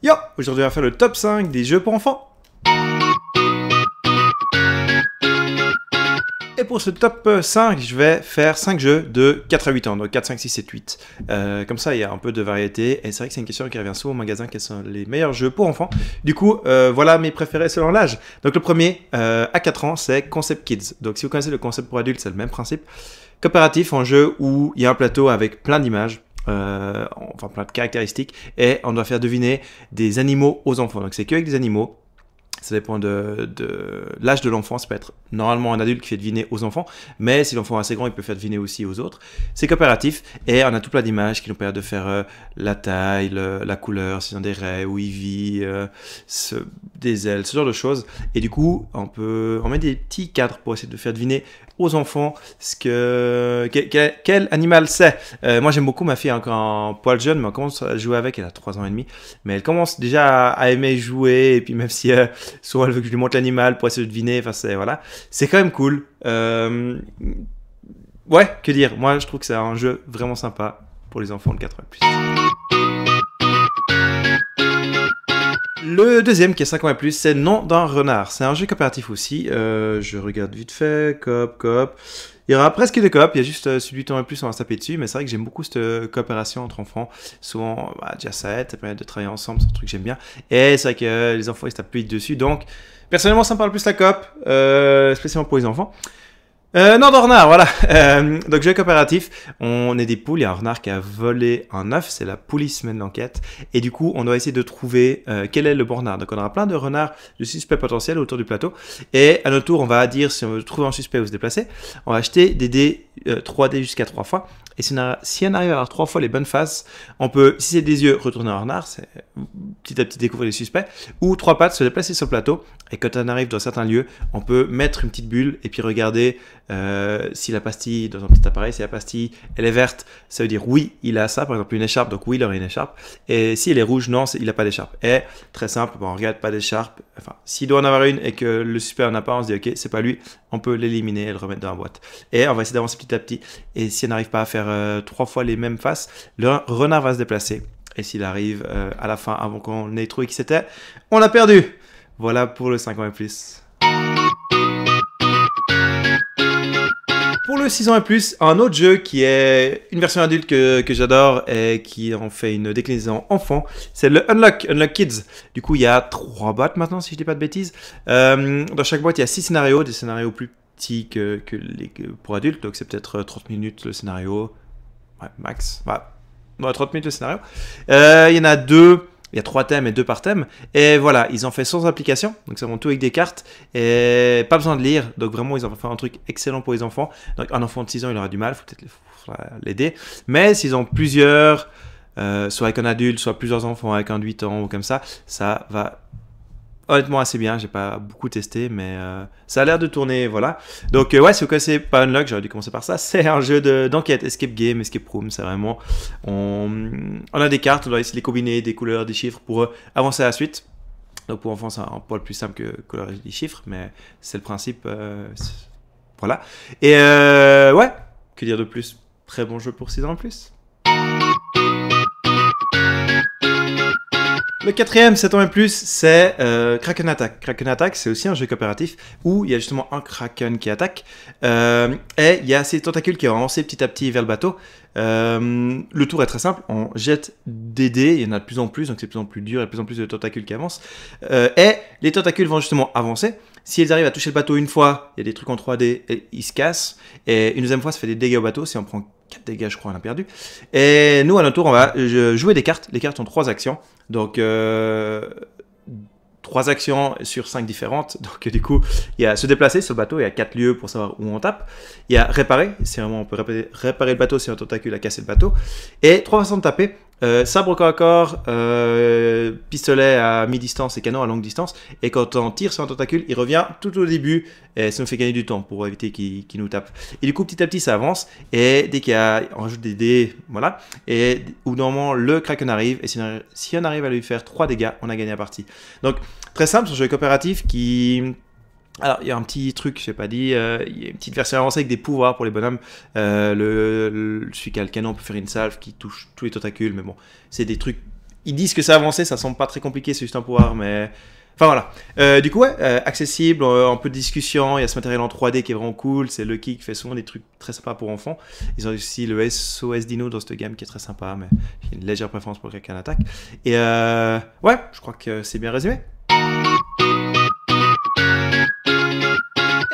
Yo, aujourd'hui on va faire le top 5 des jeux pour enfants. Et pour ce top 5, je vais faire 5 jeux de 4 à 8 ans, donc 4, 5, 6, 7, 8. Comme ça, il y a un peu de variété. Et c'est vrai que c'est une question qui revient souvent au magasin, quels sont les meilleurs jeux pour enfants. Du coup, voilà mes préférés selon l'âge. Donc le premier, à 4 ans, c'est Concept Kids. Donc si vous connaissez le concept pour adultes, c'est le même principe. Coopératif, un jeu où il y a un plateau avec plein d'images. Enfin plein de caractéristiques, et on doit faire deviner des animaux aux enfants. Donc c'est qu'avec des animaux. Ça dépend de l'âge de l'enfant. Ça peut être normalement un adulte qui fait deviner aux enfants, mais si l'enfant est assez grand, il peut faire deviner aussi aux autres. C'est coopératif et on a tout plein d'images qui nous permettent de faire la taille, la couleur, s'il y a des raies, où il vit, des ailes, ce genre de choses. Et du coup, on met des petits cadres pour essayer de faire deviner aux enfants quel animal c'est. Moi j'aime beaucoup, ma fille est encore un poil jeune, mais on commence à jouer avec, elle a 3 ans et demi, mais elle commence déjà à aimer jouer, et puis même si souvent elle veut que je lui montre l'animal pour essayer de deviner, enfin voilà, c'est quand même cool. Ouais, que dire, moi je trouve que c'est un jeu vraiment sympa pour les enfants de 4 ans et plus. Le deuxième qui est 5 ans et plus, c'est Nom d'un renard. C'est un jeu coopératif aussi. Je regarde vite fait, coop. Il y aura presque des coop, il y a juste celui de 8 ans et plus, on va se taper dessus, mais c'est vrai que j'aime beaucoup cette coopération entre enfants. Souvent, déjà ça aide, ça permet de travailler ensemble, c'est un truc que j'aime bien. Et c'est vrai que les enfants ils se tapent plus vite dessus, donc personnellement ça me parle plus la coop, spécialement pour les enfants. Non, de renard, voilà. Donc, jeu coopératif, on est des poules, il y a un renard qui a volé un œuf, c'est la police mène l'enquête, et du coup, on doit essayer de trouver quel est le bon renard. Donc, on aura plein de renards de suspects potentiels autour du plateau, et à notre tour, on va dire si on veut trouver un suspect ou se déplacer, on va acheter des dés 3D jusqu'à 3 fois, et si on arrive à avoir 3 fois les bonnes faces, on peut, si c'est des yeux, retourner un renard, c'est petit à petit découvrir les suspects, ou 3 pattes, se déplacer sur le plateau, et quand on arrive dans certains lieux, on peut mettre une petite bulle, et puis regarder si la pastille, dans un petit appareil, si la pastille, elle est verte, ça veut dire oui, il a ça, par exemple une écharpe, donc oui, il aurait une écharpe, et si elle est rouge, non, il n'a pas d'écharpe. Et très simple, bon, on regarde pas d'écharpe, enfin, s'il doit en avoir une, et que le suspect en a pas, on se dit ok, c'est pas lui, on peut l'éliminer et le remettre dans la boîte. Et on va essayer d'avancer petit à petit, et si on n'arrive pas à faire 3 fois les mêmes faces, le renard va se déplacer, et s'il arrive à la fin, avant qu'on ait trouvé qui c'était, on a perdu. Voilà pour le 5 ans et plus. Pour le 6 ans et plus, un autre jeu qui est une version adulte que j'adore et qui en fait une déclinaison enfant, c'est le Unlock Kids. Du coup, il y a 3 boîtes maintenant, si je ne dis pas de bêtises. Dans chaque boîte, il y a 6 scénarios, des scénarios plus petits que pour adultes, donc c'est peut-être 30 minutes le scénario, ouais, max. Ouais, 30 minutes le scénario. Il y en a 2. Il y a 3 thèmes et 2 par thème. Et voilà, ils ont fait sans application. Donc, ça monte tout avec des cartes. Et pas besoin de lire. Donc, vraiment, ils ont fait un truc excellent pour les enfants. Donc, un enfant de 6 ans, il aura du mal. Il faut peut-être l'aider. Mais s'ils ont plusieurs, soit avec un adulte, soit plusieurs enfants avec un de 8 ans ou comme ça va honnêtement assez bien. J'ai pas beaucoup testé, mais ça a l'air de tourner. Voilà. Donc, ouais, si vous connaissez pas Unlock, j'aurais dû commencer par ça. C'est un jeu d'enquête, escape game, escape room. C'est vraiment. On a des cartes, on doit essayer de les combiner, des couleurs, des chiffres pour avancer à la suite. Donc, pour enfants, c'est un poil plus simple que colorier des chiffres, mais c'est le principe. Voilà. Et ouais, que dire de plus? Très bon jeu pour 6 ans en plus. Le quatrième, 7 ans et plus, c'est Kraken Attack. Kraken Attack, c'est aussi un jeu coopératif où il y a justement un kraken qui attaque et il y a ces tentacules qui vont avancer petit à petit vers le bateau. Le tour est très simple, on jette des dés, il y en a de plus en plus, donc c'est de plus en plus dur, il y a de plus en plus de tentacules qui avancent. Et les tentacules vont justement avancer. Si ils arrivent à toucher le bateau une fois, il y a des trucs en 3D, et ils se cassent. Et une deuxième fois, ça fait des dégâts au bateau. Si on prend 4 dégâts, je crois, on a perdu. Et nous, à notre tour, on va jouer des cartes. Les cartes ont 3 actions. Donc, 3 actions sur 5 différentes. Donc, du coup, il y a se déplacer sur le bateau. Il y a 4 lieux pour savoir où on tape. Il y a réparer. C'est vraiment, on peut réparer le bateau si un tentacule a cassé le bateau. Et 3 façons de taper. Sabre corps à corps, pistolet à mi-distance et canon à longue distance. Et quand on tire sur un tentacule, il revient tout au début. Et ça nous fait gagner du temps pour éviter qu'il nous tape. Et du coup, petit à petit, ça avance. Et dès on rajoute des dés, voilà. Et où normalement, le Kraken arrive. Et si on arrive à lui faire 3 dégâts, on a gagné la partie. Donc, très simple, c'est un jeu coopératif qui... Alors, il y a un petit truc, je n'ai pas dit, il y a une petite version avancée avec des pouvoirs pour les bonhommes. Celui qui a le canon peut faire une salve qui touche tous les tentacules, mais bon, c'est des trucs ils disent que c'est avancé, ça semble pas très compliqué, c'est juste un pouvoir, mais... Enfin voilà. Du coup, ouais, accessible, un peu de discussion. Il y a ce matériel en 3D qui est vraiment cool. C'est Lucky qui fait souvent des trucs très sympas pour enfants. Ils ont aussi le SOS Dino dans cette gamme qui est très sympa, mais j'ai une légère préférence pour quelqu'un d'attaque. Et ouais, je crois que c'est bien résumé.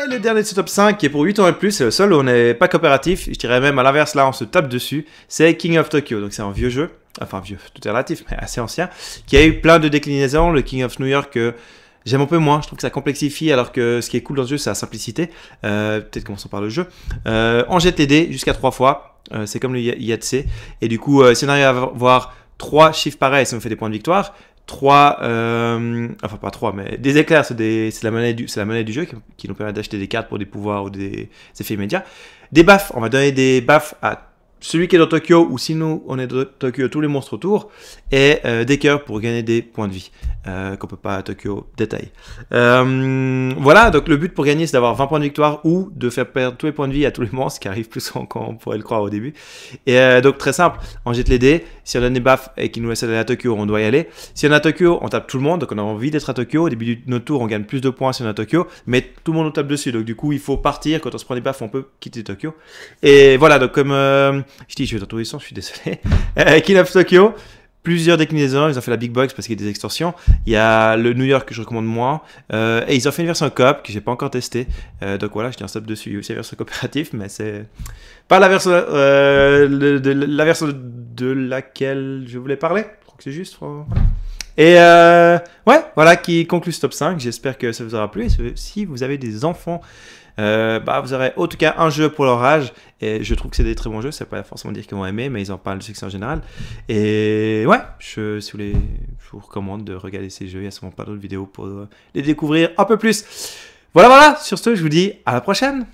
Et le dernier de ce top 5 qui est pour 8 ans et plus, c'est le seul où on n'est pas coopératif. Je dirais même à l'inverse, là on se tape dessus. C'est King of Tokyo. Donc c'est un vieux jeu. Enfin vieux, tout est relatif, mais assez ancien. Qui a eu plein de déclinaisons. Le King of New York, j'aime un peu moins. Je trouve que ça complexifie alors que ce qui est cool dans ce jeu, c'est la simplicité. Peut-être commençons par le jeu. On jette les dés jusqu'à 3 fois. C'est comme le Yahtzee. Et du coup, si on arrive à avoir 3 chiffres pareils, ça nous fait des points de victoire. 3, enfin pas 3, mais des éclairs, c'est la monnaie du jeu qui nous permet d'acheter des cartes pour des pouvoirs ou des effets immédiats. Des baffes, on va donner des baffes à celui qui est dans Tokyo, ou si nous on est dans Tokyo, tous les monstres autour, et des cœurs pour gagner des points de vie, qu'on peut pas à Tokyo détailler. Voilà, donc le but pour gagner c'est d'avoir 20 points de victoire ou de faire perdre tous les points de vie à tous les monstres, qui arrive plus souvent qu'on pourrait le croire au début. Et donc très simple, on jette les dés, si on donne des baffes et qu'il nous laisse aller à Tokyo, on doit y aller. Si on est à Tokyo, on tape tout le monde, donc on a envie d'être à Tokyo. Au début de notre tour, on gagne plus de points si on est à Tokyo, mais tout le monde nous tape dessus, donc du coup il faut partir, quand on se prend des baffes, on peut quitter Tokyo. Et voilà, donc comme... je dis, je vais dans tous les sens, je suis désolé. King of Tokyo, plusieurs déclinaisons. Ils ont fait la Big Box parce qu'il y a des extorsions. Il y a le New York que je recommande moins. Et ils ont fait une version coop que j'ai pas encore testée. Donc voilà, je tiens un stop dessus. Il y a aussi la version coopérative, mais c'est pas la version, la version de laquelle je voulais parler. Je crois que c'est juste. Et ouais, voilà qui conclut ce top 5. J'espère que ça vous aura plu. Et si vous avez des enfants, vous aurez en tout cas un jeu pour leur âge. Et je trouve que c'est des très bons jeux. Ça ne veut pas forcément dire qu'ils vont aimer, mais ils en parlent de succès en général. Et ouais, si vous voulez, je vous recommande de regarder ces jeux. Il y a sûrement pas d'autres vidéos pour les découvrir un peu plus. Voilà, sur ce, je vous dis à la prochaine.